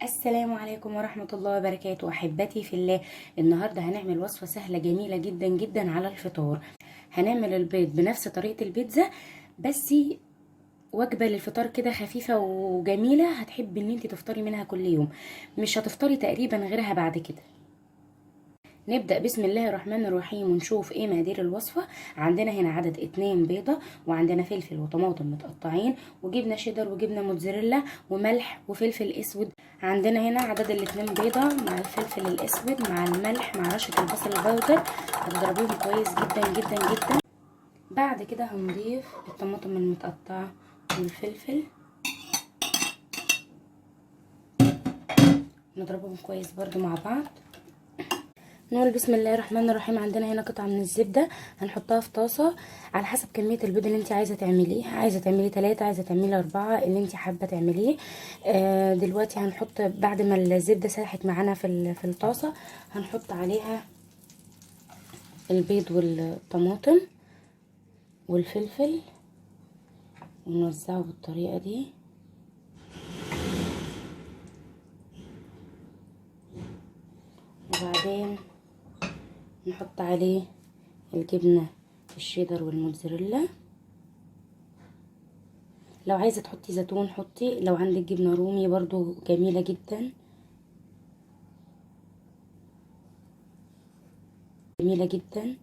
السلام عليكم ورحمة الله وبركاته. أحبتي في الله، النهاردة هنعمل وصفة سهلة جميلة جدا جدا على الفطار. هنعمل البيض بنفس طريقة البيتزا، بس وجبة للفطار كده خفيفة وجميلة، هتحبي ان انت تفطري منها كل يوم، مش هتفطري تقريبا غيرها بعد كده. نبدأ بسم الله الرحمن الرحيم ونشوف ايه مقادير الوصفة. عندنا هنا عدد 2 بيضة، وعندنا فلفل وطماطم متقطعين، وجبنة شيدر وجبنة موتزاريلا، وملح وفلفل اسود. عندنا هنا عدد 2 بيضة مع الفلفل الاسود مع الملح مع رشة البصل البودر. هتضربيهم كويس جدا جدا جدا. بعد كده هنضيف الطماطم المتقطعة والفلفل، نضربهم كويس برضو مع بعض. نقول بسم الله الرحمن الرحيم. عندنا هنا قطعه من الزبده هنحطها في طاسه على حسب كميه البيض اللي انت عايزه تعمليه. عايزه تعملي 3، عايزه تعملي 4، اللي انت حابه تعمليه. دلوقتي هنحط بعد ما الزبده ساحت معانا في الطاسه، هنحط عليها البيض والطماطم والفلفل ونوزعه بالطريقه دي. وبعدين نحط عليه الجبنة الشيدر والموتزاريلا. لو عايزة تحطي زيتون حطي، لو عندك جبنة رومي برضو جميلة جدا جميلة جدا.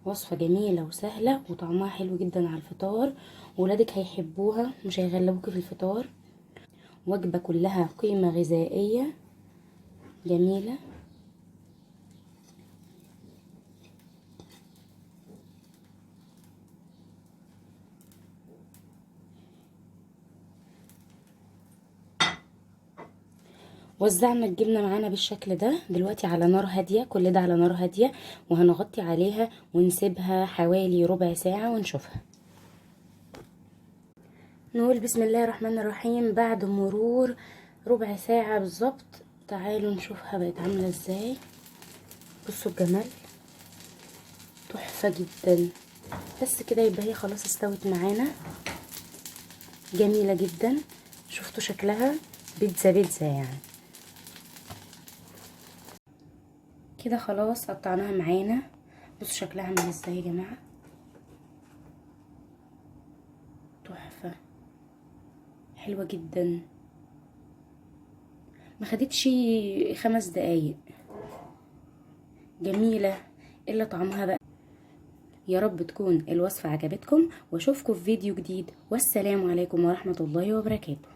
وصفة جميلة وسهلة وطعمها حلو جدا على الفطار، ولادك هيحبوها مش هيغلبوكي في الفطار. وجبة كلها قيمة غذائية جميلة. وزعنا الجبنة معانا بالشكل ده دلوقتي على نار هادية، كل ده على نار هادية، وهنغطي عليها ونسيبها حوالي ربع ساعة ونشوفها. نقول بسم الله الرحمن الرحيم. بعد مرور ربع ساعة بالظبط، تعالوا نشوفها بقت عاملة ازاي. بصوا الجمال، تحفة جدا. بس كده يبقى هي خلاص استوت معانا، جميلة جدا. شفتوا شكلها بيتزا بيتزا يعني. كده خلاص قطعناها معانا. بصوا شكلها عامل ازاي يا جماعة، تحفة حلوة جدا. ما خدتش 5 دقايق، جميلة الا طعمها بقى. يا رب تكون الوصفة عجبتكم، واشوفكم في فيديو جديد، والسلام عليكم ورحمة الله وبركاته.